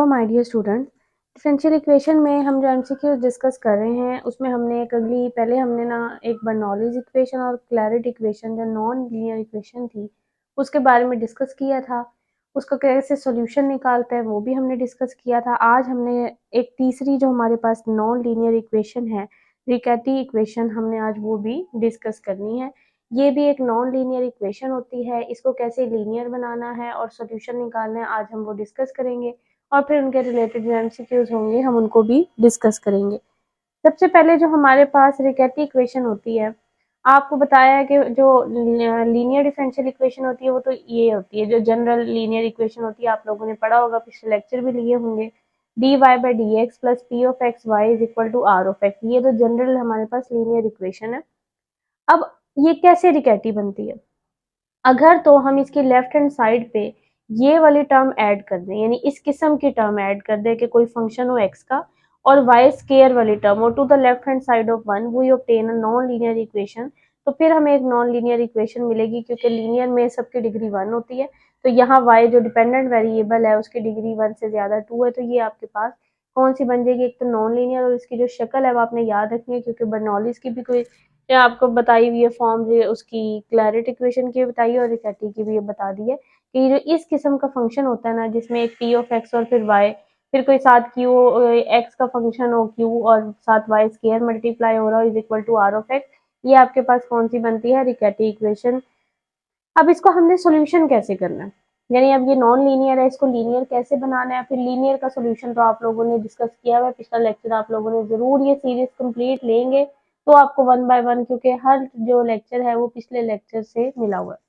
My dear student. Differential equation में हम जो एमसीक्यूज डिस्कस कर रहे हैं उसमें हमने पहले हमने ना एक बर्नौलीज इक्वेशन और क्लैरेट इक्वेशन जो नॉन लीनियर इक्वेशन थी उसके बारे में डिस्कस किया था। उसका कैसे सॉल्यूशन निकालते हैं वो भी हमने डिस्कस किया था। आज हमने एक तीसरी जो हमारे पास नॉन लीनियर इक्वेशन है, रिकैटी इक्वेशन, हमने आज वो भी डिस्कस करनी है। ये भी एक नॉन लीनियर इक्वेशन होती है, इसको कैसे लीनियर बनाना है और सॉल्यूशन निकालना है आज हम वो डिस्कस करेंगे और फिर उनके रिलेटेड जो एमसीक्यूज होंगे हम उनको भी डिस्कस करेंगे। सबसे पहले जो हमारे पास रिकैटी इक्वेशन होती है, आपको बताया है कि जो लीनियर डिफरेंशियल इक्वेशन होती है वो तो ये होती है, जो जनरल लीनियर इक्वेशन होती है आप लोगों ने पढ़ा होगा, पिछले लेक्चर भी लिए होंगे। D Y by D X plus P of X Y is equal to R of X, ये तो जनरल हमारे पास लीनियर इक्वेशन है। अब ये कैसे रिकैटी बनती है? अगर तो हम इसकी लेफ्ट हैंड साइड पे ये वाली टर्म ऐड कर दें, यानी इस किस्म की टर्म ऐड कर दें कि कोई फंक्शन हो एक्स का और वाई स्केयर वाली टर्म और to the left hand side of one we obtain a non linear equation, तो फिर हमें एक नॉन लीनियर इक्वेशन मिलेगी क्योंकि लीनियर में सबकी डिग्री 1 होती है। तो यहाँ y जो डिपेंडेंट वेरिएबल है उसकी डिग्री 1 से ज्यादा 2 है, तो ये आपके पास कौन सी बन जाएगी? एक तो नॉन लीनियर, और इसकी जो शक्ल है वो आपने याद रखनी है क्योंकि बर्नौलीज की भी कोई आपको बताई हुई है फॉर्म, उसकी क्लैरेट इक्वेशन की बताई है और रिकैटी की भी बता दी है कि जो इस किस्म का फंक्शन होता है ना, जिसमें एक पी ऑफ एक्स और फिर वाई, फिर कोई साथ क्यू एक्स का फंक्शन हो क्यू और साथ वाई स्केयर मल्टीप्लाई हो रहा हो is equal to R of X, ये आपके पास कौन सी बनती है? Riccati equation. अब इसको हमने सोल्यूशन कैसे करना है, यानी अब ये नॉन लीनियर है, इसको लीनियर कैसे बनाना है, फिर लीनियर का सोल्यूशन तो आप लोगों ने डिस्कस किया हुआ है, पिछला लेक्चर आप लोगों ने जरूर ये सीरीज कंप्लीट लेंगे तो आपको 1 बाय 1, क्योंकि हर जो लेक्चर है वो पिछले लेक्चर से मिला हुआ है।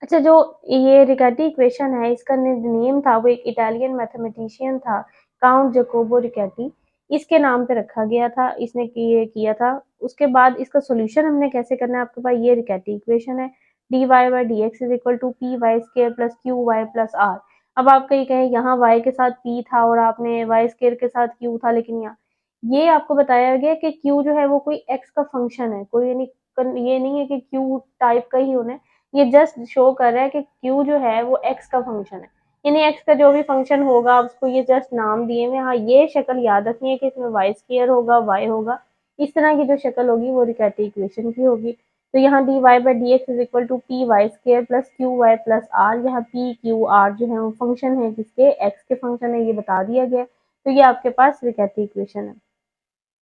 अच्छा, जो ये रिकैटी इक्वेशन है इसका नेम था, वो एक इटालियन मैथमेटिशियन था, काउंट जकोबो रिकैटी, इसके नाम पे रखा गया था, इसने ये किया था। उसके बाद इसका सोल्यूशन हमने कैसे करना है, आपके पास ये रिकैटी इक्वेशन है, D Y by D X is equal to P Y square plus Q Y plus R. अब आप कहीं कहें यहाँ y के साथ p था और आपने वाई स्केयर के साथ q था, लेकिन यहाँ ये आपको बताया गया कि q जो है वो कोई x का फंक्शन है, कोई ये नहीं है कि q टाइप का ही होना है, ये जस्ट शो कर रहा है कि q जो है वो x का फंक्शन है, यानी x का जो भी फंक्शन होगा उसको ये जस्ट नाम दिए हुए। हाँ, ये शक्ल याद रखनी है कि इसमें वाई स्केयर होगा, y होगा, इस तरह की जो शक्ल होगी वो रिकैटी इक्वेशन की होगी। तो यहाँ D Y by D X is equal to P Y square plus Q Y plus R, यहाँ पी क्यू आर जो है वो फंक्शन है किसके? एक्स के फंक्शन है, ये बता दिया गया। तो ये आपके पास रिकैटी इक्वेशन है।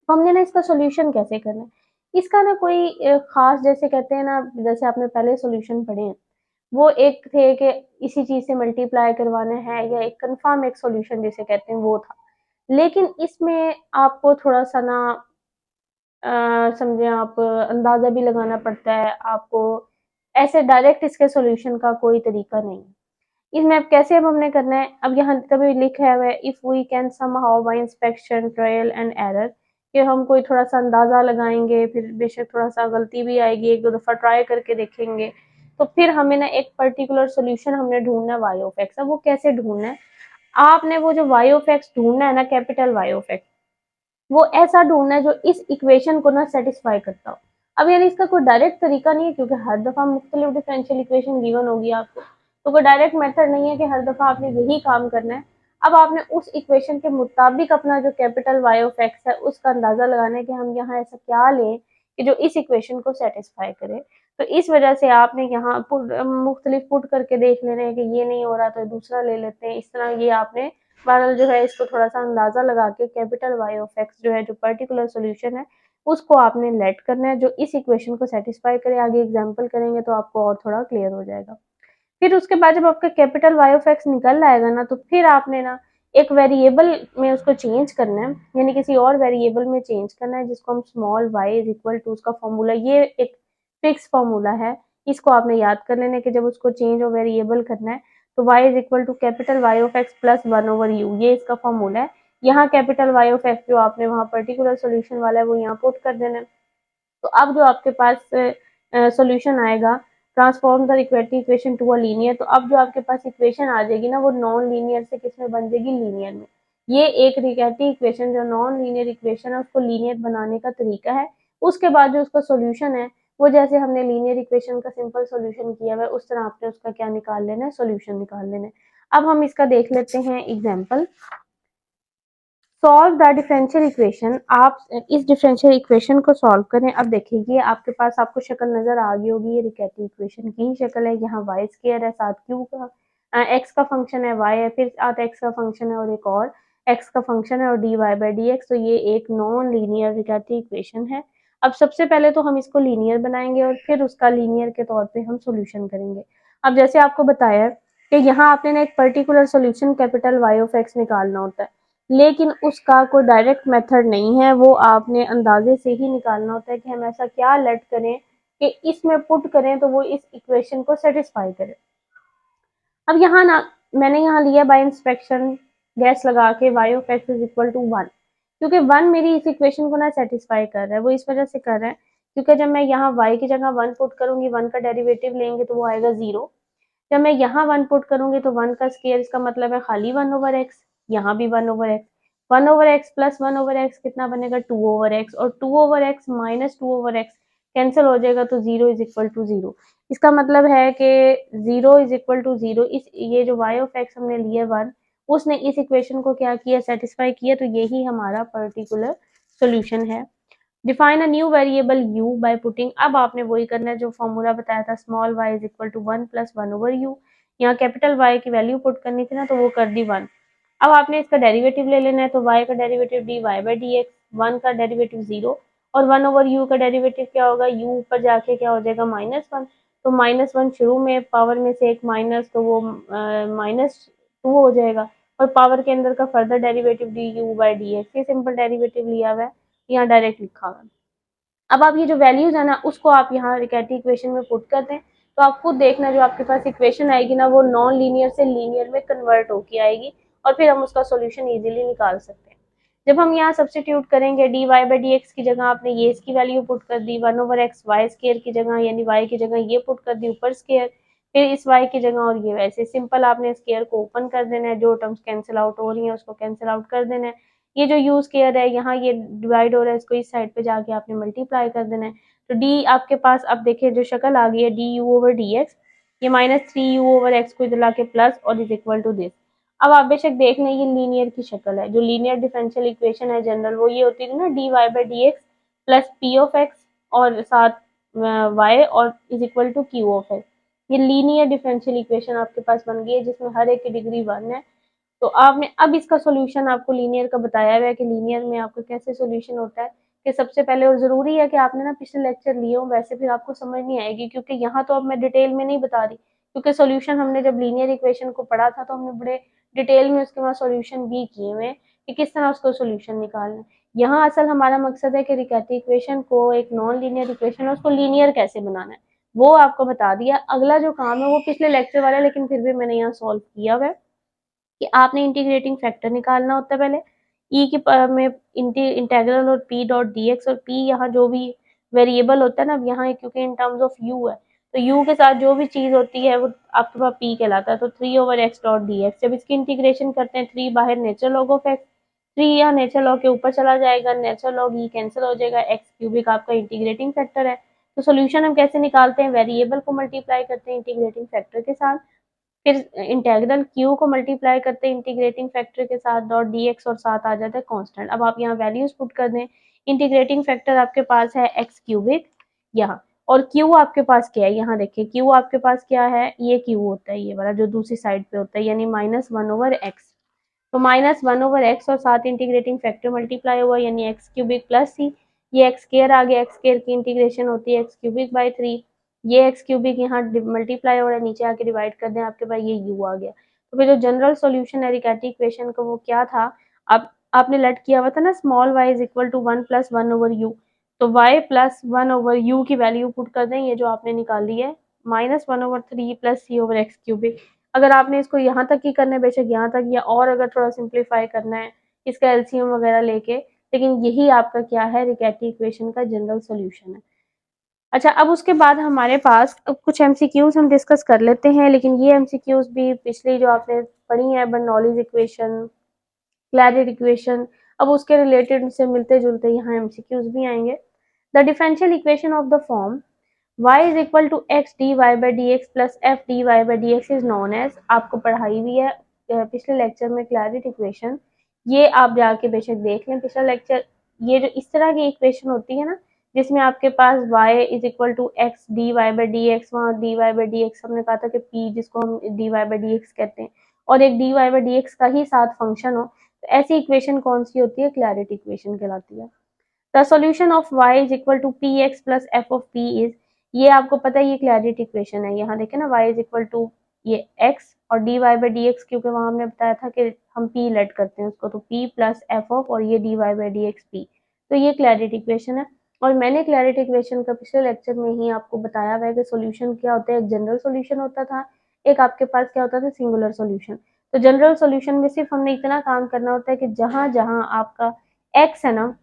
तो हमने ना इसका सोल्यूशन कैसे करना है, इसका ना कोई खास, जैसे कहते हैं ना, जैसे आपने पहले सोल्यूशन पढ़े हैं वो एक थे कि इसी चीज से मल्टीप्लाई करवाना है, या एक कंफर्म एक सोल्यूशन जिसे कहते हैं वो था। लेकिन इसमें आपको थोड़ा सा ना समझे आप, अंदाजा भी लगाना पड़ता है आपको, ऐसे डायरेक्ट इसके सॉल्यूशन का कोई तरीका नहीं है। इसमें अब कैसे अब हमने करना है, अब यहाँ तभी लिखा है if we can somehow by inspection trial and error, कि हम कोई थोड़ा सा अंदाजा लगाएंगे, फिर बेशक थोड़ा सा गलती भी आएगी, एक दो दफा ट्राई करके देखेंगे, तो फिर हमें ना एक पर्टिकुलर सोल्यूशन हमने ढूंढना है वाई ऑफ एक्स। अब वो कैसे ढूंढना है, आपने वो जो वाई ऑफ एक्स ढूंढना है ना, कैपिटल वाई ऑफ एक्स, वो ऐसा ढूंढना है जो इस इक्वेशन को ना सेटिस्फाई करता हो। अब यानी इसका कोई डायरेक्ट तरीका नहीं है क्योंकि हर दफा मुख्तलिफ डिफरेंशियल इक्वेशन गिवन होगी आपको, तो कोई डायरेक्ट मेथड नहीं है कि हर दफा आपने यही काम करना है। अब आपने उस इक्वेशन के मुताबिक अपना जो कैपिटल वाई ऑफ एक्स है उसका अंदाजा लगाना है कि हम यहाँ ऐसा क्या लें कि जो इस इक्वेशन को सेटिस्फाई करे। तो इस वजह से आपने यहाँ मुख्तलिफ पुट करके देख लेने हैं कि ये नहीं हो रहा तो दूसरा ले लेते हैं, इस तरह ये आपने बहरहाल जो है इसको थोड़ा सा अंदाजा लगा के कैपिटल वाई ऑफ एक्स जो है जो पर्टिकुलर सोल्यूशन है उसको आपने लेट करना है जो इस इक्वेशन को सेटिस्फाई करे। आगे एग्जांपल करेंगे तो आपको और थोड़ा क्लियर हो जाएगा। फिर उसके बाद जब आपका कैपिटल वाई ऑफ एक्स निकल आएगा ना, तो फिर आपने ना एक वेरिएबल में उसको चेंज करना है, यानी किसी और वेरिएबल में चेंज करना है जिसको हम small Y is equal to, उसका फॉर्मूला ये एक फिक्स फॉर्मूला है, इसको आपने याद कर लेना कि जब उसको चेंज और वेरिएबल करना है तो y is equal to capital Y of X plus 1/u, ये इसका फॉर्मूला है। यहाँ कैपिटल वाई ऑफ एक्स जो आपने वहाँ पर्टिकुलर सोल्यूशन वाला है वो यहाँ पुट कर देना है। तो अब जो आपके पास सॉल्यूशन आएगा, transform the Riccati equation to a linear, तो अब जो आपके पास इक्वेशन आ जाएगी ना वो नॉन लीनियर से किस में बन जाएगी? लीनियर में। ये एक रिक्वेटी इक्वेशन जो नॉन लीनियर इक्वेशन है उसको लीनियर बनाने का तरीका है। उसके बाद जो उसका सॉल्यूशन है वो जैसे हमने लीनियर इक्वेशन का सिंपल सॉल्यूशन किया हुआ है उस तरह आपने उसका क्या निकाल लेना है? सॉल्यूशन निकाल लेना है। अब हम इसका देख लेते हैं example. Solve the differential equation. आप इस डिफरेंशियल इक्वेशन को सॉल्व करें। अब देखिए आपके पास आपको शक्ल नजर आ गई होगी, ये रिकैटी इक्वेशन की ही शक्ल है। यहाँ वाई स्क्वायर है, साथ क्यू का एक्स का फंक्शन है, वाई है, फिर साथ एक्स का फंक्शन है और एक और एक्स का फंक्शन है और D Y by D X. तो ये एक नॉन लीनियर रिकैटी इक्वेशन है। अब सबसे पहले तो हम इसको लीनियर बनाएंगे और फिर उसका लीनियर के तौर पे हम सोल्यूशन करेंगे। अब जैसे आपको बताया कि यहाँ आपने ना एक particular solution capital Y of X निकालना होता है, लेकिन उसका कोई डायरेक्ट मेथड नहीं है, वो आपने अंदाजे से ही निकालना होता है कि हम ऐसा क्या लेट करें कि इसमें पुट करें तो वो इस इक्वेशन को सेटिस्फाई करे। अब यहाँ ना मैंने यहाँ लिया बाय इंस्पेक्शन गैस लगा के y ऑफ x इज इक्वल टू 1, क्योंकि 1 मेरी इस इक्वेशन को ना सेटिस्फाई कर रहा है। वो इस वजह से कर रहा है क्योंकि जब मैं यहाँ y की जगह 1 पुट करूंगी, 1 का डेरिवेटिव लेंगे तो वो आएगा 0। जब मैं यहाँ 1 पुट करूंगी तो 1 का स्केयर, इसका मतलब है खाली 1 ओवर एक्स, यहाँ भी 1 over x, 1 over x plus 1 over x कितना बनेगा 2 ओवर एक्स, और 2 over x minus 2 over x cancel हो जाएगा तो 0 इज इक्वल टू 0। इसका मतलब है कि 0 इज इक्वल टू 0, इस ये जो y ऑफ x हमने लिया 1, उसने इस इक्वेशन को क्या किया, सेटिस्फाई किया। तो यही हमारा पर्टिकुलर सोल्यूशन है। Define a new variable u by putting. अब आपने वही करना है जो फॉर्मूला बताया था, small y is equal to 1 plus 1 over u। यहाँ कैपिटल Y की वैल्यू पुट करनी थी ना, तो वो कर दी 1। अब आपने इसका डेरिवेटिव ले लेना है, तो y का derivative dy by D x, 1 का डेरिवेटिव 0 और 1 ओवर u का डेरिवेटिव क्या होगा, u ऊपर जाके क्या हो जाएगा -1। तो -1 शुरू में पावर में से एक माइनस, तो वो -2 हो जाएगा, और पावर के अंदर का further derivative du by D x, ये सिंपल डेरिवेटिव लिया हुआ है, यहाँ डायरेक्ट लिखा हुआ है। अब आप ये जो वैल्यूज है ना, उसको आप यहाँ रिकैटी इक्वेशन में पुट कर दें, तो आप खुद देखना जो आपके पास इक्वेशन आएगी ना, वो नॉन लीनियर से लीनियर में कन्वर्ट होके आएगी और फिर हम उसका सोल्यूशन इजीली निकाल सकते हैं। जब हम यहाँ सब्सटीट्यूट करेंगे, D Y by D X की जगह आपने ये इसकी वैल्यू पुट कर दी, 1 ओवर एक्स वाई स्केयर की जगह, यानी वाई की जगह ये पुट कर दी ऊपर स्केयर, फिर इस वाई की जगह, और ये वैसे सिंपल आपने स्केयर को ओपन कर देना है, जो टर्म्स कैंसिल आउट हो रही हैं उसको कैंसिल आउट कर देना है। ये जो यूज केयर है, यहाँ ये डिवाइड हो रहा है, इसको इस साइड पे जाके आपने मल्टीप्लाई कर देना है। तो डी आपके पास अब देखिए जो शक्ल आ गई है, D you over D x, ये -3u ओवर एक्स को इधर लाके प्लस और इज इक्वल टू दिस। अब आप बेशक देख लें, ये लीनियर की शक्ल है। जो लीनियर डिफरेंशियल इक्वेशन है जनरल, वो ये होती थी ना, D Y by D X plus P of X और साथ वाई और is equal to Q of X. ये लीनियर डिफरेंशियल इक्वेशन आपके पास बन गई है, जिसमें हर एक की डिग्री 1 है। तो आपने अब इसका सॉल्यूशन आपको लीनियर का बताया हुआ है कि लीनियर में आपका कैसे सॉल्यूशन होता है, कि सबसे पहले, और ज़रूरी है कि आपने ना पिछले लेक्चर लिए हो, वैसे फिर आपको समझ नहीं आएगी, क्योंकि यहाँ तो अब मैं डिटेल में नहीं बता रही, क्योंकि सॉल्यूशन हमने जब लीनियर इक्वेशन को पढ़ा था तो हमने बड़े डिटेल में उसके बाद सॉल्यूशन भी किए हुए हैं कि किस तरह उसको सॉल्यूशन निकालना है। यहाँ असल हमारा मकसद है कि रिकैटी इक्वेशन को, एक नॉन लीनियर इक्वेशन है, उसको लीनियर कैसे बनाना है वो आपको बता दिया। अगला जो काम है वो पिछले लेक्चर वाला है, लेकिन फिर भी मैंने यहाँ सॉल्व किया हुआ है कि आपने इंटीग्रेटिंग फैक्टर निकालना होता है पहले। ई की में इंटीग्रल और पी डॉट डी एक्स, और पी यहाँ जो भी वेरिएबल होता है ना, अब यहाँ क्योंकि इन टर्म्स ऑफ यू है, तो यू के साथ जो भी चीज होती है वो आपके पास पी कहलाता है। तो 3 over x dot D x, जब इसकी इंटीग्रेशन करते हैं, 3 बाहर नेचुरल लॉग ऑफ एक्स, 3 यहाँ नेचुरल लॉग के ऊपर चला जाएगा, नेचुरल लॉग ई कैंसिल हो जाएगा, एक्स क्यूबिक आपका इंटीग्रेटिंग फैक्टर है। तो सोल्यूशन हम कैसे निकालते हैं, वेरिएबल को मल्टीप्लाई करते हैं इंटीग्रेटिंग फैक्टर के साथ, फिर इंटेग्रल क्यू को मल्टीप्लाई करते हैं इंटीग्रेटिंग फैक्टर के साथ डॉट डी एक्स, और साथ आ जाता है कांस्टेंट। अब आप यहाँ वैल्यूज पुट कर दें, इंटीग्रेटिंग फैक्टर आपके पास है एक्स क्यूबिक यहाँ, और क्यू आपके पास क्या है, यहाँ देखिए क्यू आपके पास क्या है, ये क्यू होता है, ये वाला जो दूसरी साइड पे होता है, यानी -1 ओवर एक्स। तो -1 ओवर एक्स और साथ इंटीग्रेटिंग फैक्टर मल्टीप्लाई हुआ, यानी एक्स क्यूबिक प्लस सी, ये एक्स स्केयर आ गया, एक्स स्केयर की इंटीग्रेशन होती है एक्स क्यूबिक बाई 3, ये एक्स क्यूबिक यहाँ मल्टीप्लाई हो रहा है, नीचे आके डिवाइड कर दें, आपके पास ये यू आ गया। तो फिर जो जनरल सॉल्यूशन है रिकैटी इक्वेशन का वो क्या था, अब आपने लेट किया हुआ था ना, small y is equal to 1 plus 1 over U, तो y प्लस 1 ओवर यू की वैल्यू पुट कर दें, ये जो आपने निकाली है -1 over 3 plus C over X cubic. अगर आपने इसको यहाँ तक ही करना है, बेशक यहाँ तक, या और अगर थोड़ा सिंप्लीफाई करना है इसका एलसीएम वगैरह लेके, लेकिन यही आपका क्या है, रिकैटी इक्वेशन का जनरल सॉल्यूशन है। अच्छा, अब उसके बाद हमारे पास अब कुछ एमसीक्यूज हम डिस्कस कर लेते हैं, लेकिन ये एमसीक्यूज भी पिछली जो आपने पढ़ी है, बर्नौलीज इक्वेशन, क्लैरिट इक्वेशन, अब उसके रिलेटेड से मिलते जुलते यहाँ एमसीक्यूज भी आएंगे। The differential equation of the form y is equal to x D Y by D X plus F D Y by D X is known as, आपको पढ़ाई हुई है पिछले लेक्चर में क्लैरिट इक्वेशन, ये आप जाके बेशक देख लें पिछला लेक्चर। ये जो इस तरह की इक्वेशन होती है ना, जिसमें आपके पास y is equal to x D Y by D x, वहाँ d Y by D x हमने कहा था कि p जिसको हम d Y by D x कहते हैं, और एक d Y by D x का ही साथ फंक्शन हो, तो ऐसी इक्वेशन कौन सी होती है, क्लैरिट इक्वेशन कहलाती है। The solution of y is equal to P X plus F of p is, ये आपको पता है ये क्लैरिट इक्वेशन है। यहाँ देखे ना y इज इक्वल टू ये x और dy बाई डी एक्स, क्योंकि वहां हमने बताया था कि हम p लेट करते हैं उसको, तो p प्लस एफ ऑफ और ये dy by D x p, तो ये क्लैरिट इक्वेशन है। और मैंने क्लैरिट इक्वेशन का पिछले लेक्चर में ही आपको बताया हुआ है कि सोल्यूशन क्या होता है, एक जनरल सोल्यूशन होता था, एक आपके पास क्या होता था, सिंगुलर सोल्यूशन। तो जनरल सोल्यूशन में सिर्फ हमने इतना काम करना होता है कि जहां जहां आपका x है ना,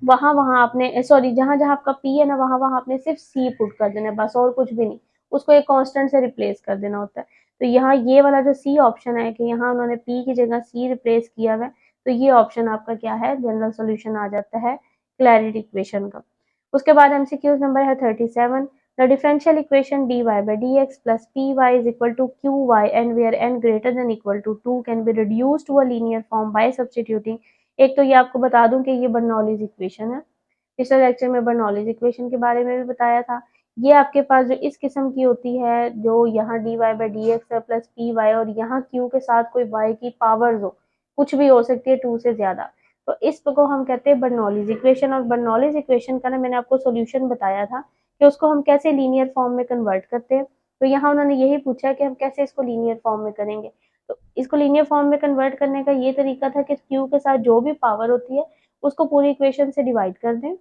वहां वहां आपने सॉरी जहां जहां आपका p है ना, वहां वहां आपने सिर्फ c पुट कर देना है, बस और कुछ भी नहीं, उसको एक कांस्टेंट से रिप्लेस कर देना होता है। तो यहाँ ये वाला जो c ऑप्शन है कि यहाँ उन्होंने p की जगह c रिप्लेस किया हुआ है, तो ये ऑप्शन आपका क्या है, जनरल सोल्यूशन आ जाता है क्लैरिट इक्वेशन का। उसके बाद एमसीक्यूज नंबर है 37, the differential equation dy by D X plus P Y is equal to Q Y and where n greater than equal to 2 can be reduced to a linear form by substituting. एक तो ये आपको बता दूं कि ये Bernoulli's equation है, पिछले लेक्चर में बर्नौलीज इक्वेशन के बारे में भी बताया था। ये आपके पास जो इस किस्म की होती है, जो यहाँ D Y by D X है प्लस पी वाई और यहाँ क्यू के साथ कोई वाई की पावर्स हो, कुछ भी हो सकती है 2 से ज्यादा, तो इसको हम कहते हैं बर्नौलीज इक्वेशन। और बर्नौलीज इक्वेशन का ना मैंने आपको सोल्यूशन बताया था कि उसको हम कैसे लीनियर फॉर्म में कन्वर्ट करते हैं। तो यहाँ उन्होंने यही पूछा है कि हम कैसे इसको लीनियर फॉर्म में करेंगे। तो इसको लीनियर फॉर्म में कन्वर्ट करने का ये तरीका था कि क्यू के साथ जो भी पावर होती है उसको पूरी इक्वेशन से डिवाइड कर दें।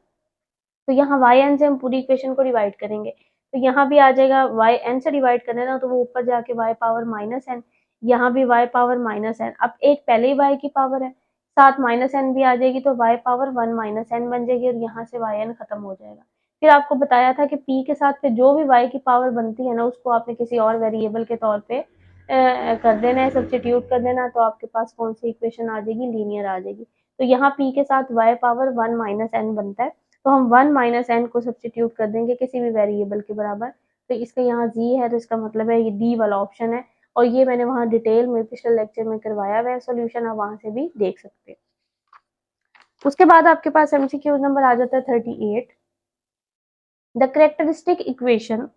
तो यहाँ वाई एन से हम पूरी इक्वेशन को डिवाइड करेंगे, तो यहाँ भी आ जाएगा वाई एन से डिवाइड करना ना, तो वो ऊपर जाके वाई पावर माइनस एन, यहाँ भी वाई पावर माइनस एन। अब एक पहले ही वाई की पावर है, साथ माइनस एन भी आ जाएगी, तो वाई पावर 1 माइनस एन बन जाएगी और यहाँ से वाई एन खत्म हो जाएगा। फिर आपको बताया था कि पी के साथ पे जो भी वाई की पावर बनती है ना, उसको आपने किसी और वेरिएबल के तौर पे कर देना है, सब्सटीट्यूट कर देना, तो आपके पास कौन सी इक्वेशन आ जाएगी, लीनियर आ जाएगी। तो यहाँ पी के साथ वाई पावर 1 माइनस एन बनता है, तो हम 1 माइनस एन को सब्सटीट्यूट कर देंगे किसी भी वेरिएबल के बराबर, तो इसका यहाँ जी है, तो इसका मतलब है ये डी वाला ऑप्शन है। और ये मैंने वहां डिटेल में पिछले लेक्चर में करवाया हुआ है सोल्यूशन, आप वहां से भी देख सकते हैं। उसके बाद आपके पास एमसीक्यू नंबर आ जाता है 38, the characteristic equation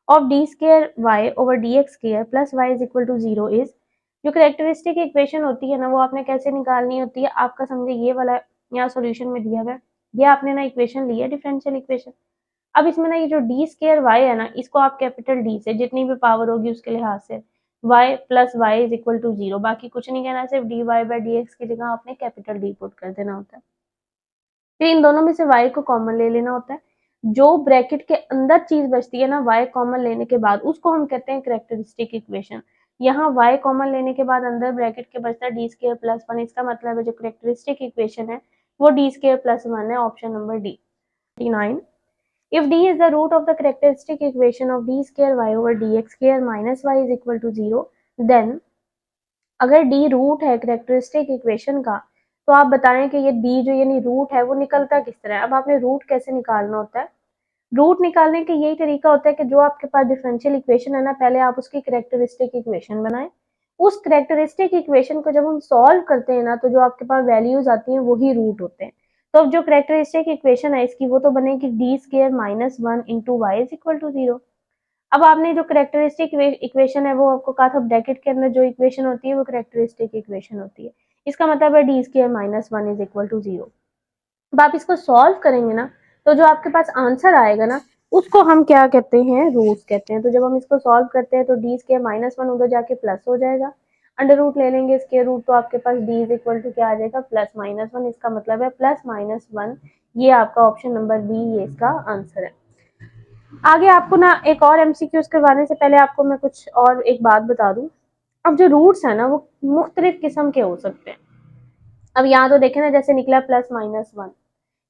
of D square Y over D X square plus Y is equal to 0 is, जो कैरेक्टरिस्टिक इक्वेशन होती है ना, वो आपने कैसे निकालनी होती है, आपका समझे ये वाला यहाँ सोल्यूशन में दिया हुआ है, ये आपने ना इक्वेशन ली है डिफरेंशियल इक्वेशन। अब इसमें ना ये जो डी स्केयर वाई है ना, इसको आप कैपिटल डी से जितनी भी पावर होगी उसके लिहाज से Y plus Y is equal to 0, बाकी कुछ नहीं कहना, सिर्फ D Y by D X की जगह आपने कैपिटल डी पुट कर देना होता है। फिर इन दोनों में से y को कॉमन ले लेना होता है, जो ब्रैकेट के अंदर चीज बचती है ना y कॉमन लेने के बाद, उसको हम कहते हैं कैरेक्टरिस्टिक इक्वेशन। यहाँ y कॉमन लेने के बाद अंदर ब्रैकेट के बचता है डी स्केयर प्लस 1, इसका मतलब है जो कैरेक्टरिस्टिक इक्वेशन है वो डी स्केयर प्लस 1 है, option number D. 39, if d is the root of the characteristic equation of d square y over dx square minus y is equal to 0, then अगर d root है characteristic equation का, तो आप बताएं कि ये d जो यानी रूट है वो निकलता किस तरह है। अब आपने रूट कैसे निकालना होता है, रूट निकालने का यही तरीका होता है कि जो आपके पास डिफरेंशियल इक्वेशन है ना, पहले आप उसकी कैरेक्टरिस्टिक इक्वेशन बनाएं, उस कैरेक्टरिस्टिक इक्वेशन को जब हम सॉल्व करते हैं ना, तो जो आपके पास वैल्यूज आती हैं वही रूट होते हैं। तो अब जो कैरेक्टरिस्टिक इक्वेशन है इसकी, वो तो बनेगी D square minus 1 into Y is equal to 0। अब आपने जो कैरेक्टरिस्टिक इक्वेशन है वो आपको कहा था ब्रैकेट के अंदर जो इक्वेशन होती है वो कैरेक्टरिस्टिक इक्वेशन होती है, इसका मतलब है D square minus 1 is equal to 0। अब आप इसको सॉल्व करेंगे ना, तो जो आपके पास आंसर आएगा ना, उसको हम क्या कहते हैं, रूट्स कहते हैं। तो जब हम इसको सॉल्व करते हैं तो डी स्केयर माइनस 1 उधर जाके प्लस हो जाएगा, अंडर रूट ले लेंगे स्केयर रूट, तो आपके पास डी इज इक्वल टू क्या आ जाएगा, प्लस माइनस 1, इसका मतलब है प्लस माइनस 1, ये आपका ऑप्शन नंबर बी ये इसका आंसर है। आगे आपको ना एक और एमसीक्यूज करवाने से पहले आपको मैं कुछ और एक बात बता दूं। अब जो रूट्स है ना वो मुख्तलिफ किस्म के हो सकते हैं। अब यहाँ तो देखे ना, जैसे निकला प्लस माइनस 1,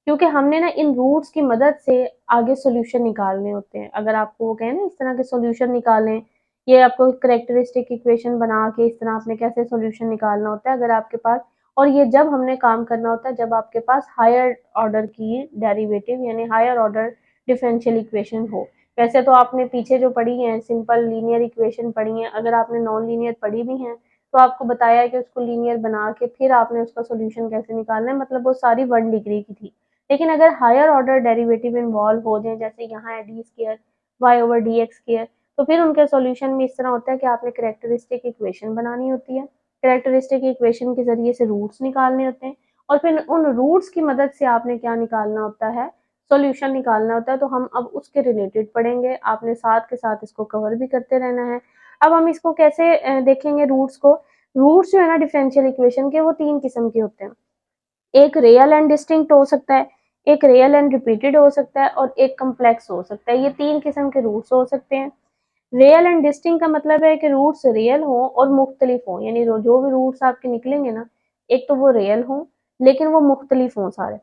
क्योंकि हमने ना इन रूट्स की मदद से आगे सॉल्यूशन निकालने होते हैं। अगर आपको वो कहें ना इस तरह के सॉल्यूशन निकालें, ये आपको कैरेक्टरिस्टिक इक्वेशन बना के इस तरह आपने कैसे सॉल्यूशन निकालना होता है अगर आपके पास, और ये जब हमने काम करना होता है जब आपके पास हायर ऑर्डर की डेरिवेटिव यानी हायर ऑर्डर डिफरेंशियल इक्वेशन हो। वैसे तो आपने पीछे जो पढ़ी है सिंपल लीनियर इक्वेशन पढ़ी है, अगर आपने नॉन लीनियर पढ़ी भी है तो आपको बताया है कि उसको लीनियर बना के फिर आपने उसका सोल्यूशन कैसे निकालना है, मतलब वो सारी 1 डिग्री की थी। लेकिन अगर हायर ऑर्डर डेरिवेटिव इन्वॉल्व हो जाए, जैसे यहाँ है D square Y over D X square, तो फिर उनके सॉल्यूशन में इस तरह होता है कि आपने कैरेक्टरिस्टिक इक्वेशन बनानी होती है, कैरेक्टरिस्टिक इक्वेशन के जरिए से रूट्स निकालने होते हैं, और फिर उन रूट्स की मदद से आपने क्या निकालना होता है, सॉल्यूशन निकालना होता है। तो हम अब उसके रिलेटेड पढ़ेंगे, आपने साथ के साथ इसको कवर भी करते रहना है। अब हम इसको कैसे देखेंगे रूट्स को। रूट्स जो है ना डिफरेंशियल इक्वेशन के, वो 3 किस्म के होते हैं। एक रियल एंड डिस्टिंक्ट हो सकता है, एक रियल एंड रिपीटेड हो सकता है, और एक कम्प्लेक्स हो सकता है। ये 3 किस्म के रूट्स हो सकते हैं। रियल एंड डिस्टिंक्ट का मतलब है कि रूट्स रियल हो और मुख्तलिफ हो, यानी जो भी रूट्स आपके निकलेंगे ना, एक तो वो रियल हो लेकिन वो मुख्तलिफ हो सारे।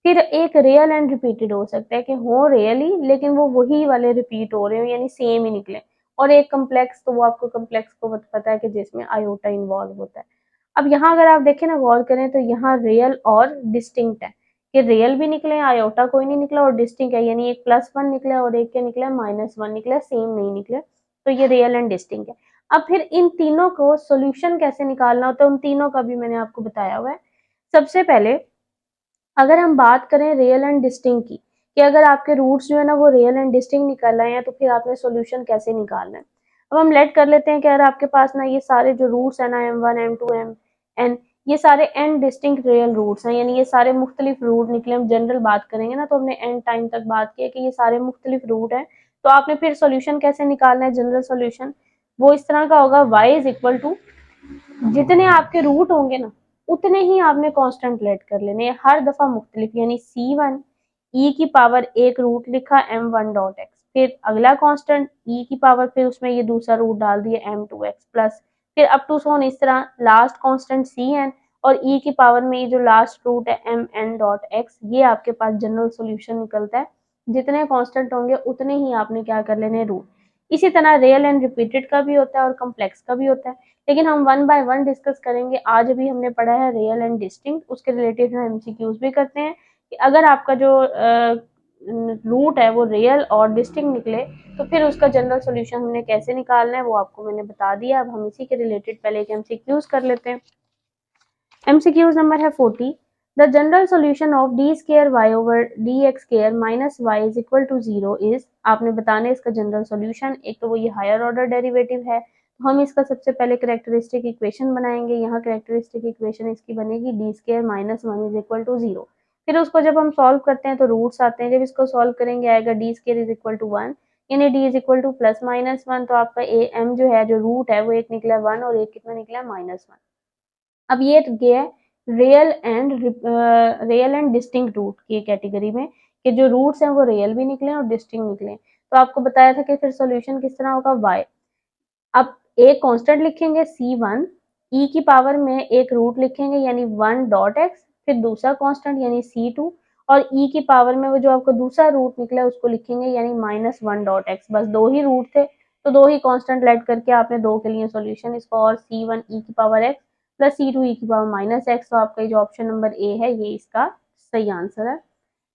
फिर एक रियल एंड रिपीटेड हो सकता है कि हो रियली लेकिन वो वही वाले रिपीट हो रहे हो, यानी सेम ही निकले। और एक कम्प्लेक्स, तो वो आपको कम्प्लेक्स को पता है कि जिसमें आयोटा इन्वॉल्व होता है। अब यहाँ अगर आप देखें ना, गौर करें तो यहाँ रियल और डिस्टिंक्ट है, कि रियल भी निकले, आयोटा कोई नहीं निकला, और डिस्टिंक्ट है यानी एक +1 निकला और एक क्या निकला, -1 निकला, सेम नहीं निकले। तो ये रियल एंड डिस्टिंक्ट है। अब फिर इन तीनों को सोल्यूशन कैसे निकालना होता है, उन तीनों का भी मैंने आपको बताया हुआ है। सबसे पहले अगर हम बात करें रियल एंड डिस्टिंक्ट की, कि अगर आपके रूट्स जो है ना वो रियल एंड डिस्टिंक्ट निकल रहे हैं, तो फिर आपने सॉल्यूशन कैसे निकालना है। अब हम लेट कर लेते हैं कि अगर आपके पास ना ये सारे जो रूट्स है ना m1 m2 mn, ये सारे n डिस्टिंक्ट रियल रूट्स हैं, यानी ये सारे मुख्तलिफ रूट निकले। हम जनरल बात करेंगे ना, तो हमने n टाइम तक बात की है कि ये सारे मुख्तलिफ रूट हैं। तो आपने फिर सोल्यूशन कैसे निकालना है, जनरल सोल्यूशन वो इस तरह का होगा, y इज इक्वल टू जितने आपके रूट होंगे ना उतने ही आपने कांस्टेंट लेट कर लेने हैं, हर दफा मुख्तलिफ, यानी c1 e की पावर एक रूट लिखा m1 डॉट एक्स, फिर अगला कांस्टेंट e की पावर, फिर उसमें ये दूसरा रूट डाल दिया m2x प्लस, फिर अप टू सोन इस तरह लास्ट कांस्टेंट cn, और e की पावर में ये जो लास्ट रूट है mn डॉट एक्स, ये आपके पास जनरल सोल्यूशन निकलता है। जितने कांस्टेंट होंगे उतने ही आपने क्या कर लेने रूट। इसी तरह रियल एंड रिपीटेड का भी होता है और कम्प्लेक्स का भी होता है, लेकिन हम 1 बाय 1 डिस्कस करेंगे। आज अभी हमने पढ़ा है रियल एंड डिस्टिंक्ट, उसके रिलेटेड हम एमसीक्यूज भी करते हैं कि अगर आपका जो रूट है वो रियल और डिस्टिंक्ट निकले, तो फिर उसका जनरल सोल्यूशन हमने कैसे निकालना है वो आपको मैंने बता दिया। अब हम इसी के रिलेटेड पहले एक एमसीक्यूज कर लेते हैं। एमसीक्यूज नंबर है 40। The general solution of D square Y over D X square minus Y is equal to 0 is, आपने बताना है इसका जनरल सोल्यूशन। एक तो वो ये हायर ऑर्डर डेरिवेटिव है, तो हम इसका सबसे पहले कैरेक्टरिस्टिक इक्वेशन बनाएंगे। यहाँ कैरेक्टरिस्टिक इक्वेशन इसकी बनेगी D square minus 1 is equal to 0। फिर उसको जब हम सॉल्व करते हैं तो रूट्स आते हैं, जब इसको सॉल्व करेंगे आएगा D square is equal to 1, यानी D is equal to plus minus 1, तो आपका ए एम जो है जो रूट है वो एक निकला 1 और एक कितना निकला -1। अब ये गया रियल एंड डिस्टिंक्ट रूट की कैटेगरी में, कि जो रूट्स हैं वो रियल भी निकले और डिस्टिंक्ट निकले। तो आपको बताया था कि फिर सॉल्यूशन किस तरह होगा, y। अब एक कांस्टेंट लिखेंगे c1, e की पावर में एक रूट लिखेंगे यानी 1 डॉट एक्स, फिर दूसरा कांस्टेंट यानी c2, और e की पावर में वो जो आपको दूसरा रूट निकला उसको लिखेंगे यानी -1 डॉट एक्स। बस दो ही रूट थे तो दो ही कांस्टेंट लेट करके आपने दो के लिए सॉल्यूशन इसको, और c1 e की power x plus c2 e की पावर -x। तो आपका जो ऑप्शन नंबर ए है ये इसका सही आंसर है।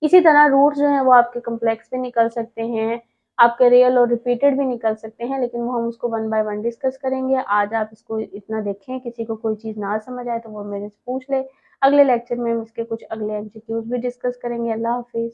इसी तरह रूट्स जो है वो आपके कम्प्लेक्स भी निकल सकते हैं, आपके रियल और रिपीटेड भी निकल सकते हैं, लेकिन वो हम उसको 1 बाय 1 डिस्कस करेंगे। आज आप इसको इतना देखें, किसी को कोई चीज़ ना समझ आए तो वो मेरे से पूछ ले। अगले लेक्चर में हम इसके कुछ अगले एमसीक्यूज भी डिस्कस करेंगे। अल्लाह हाफिज़।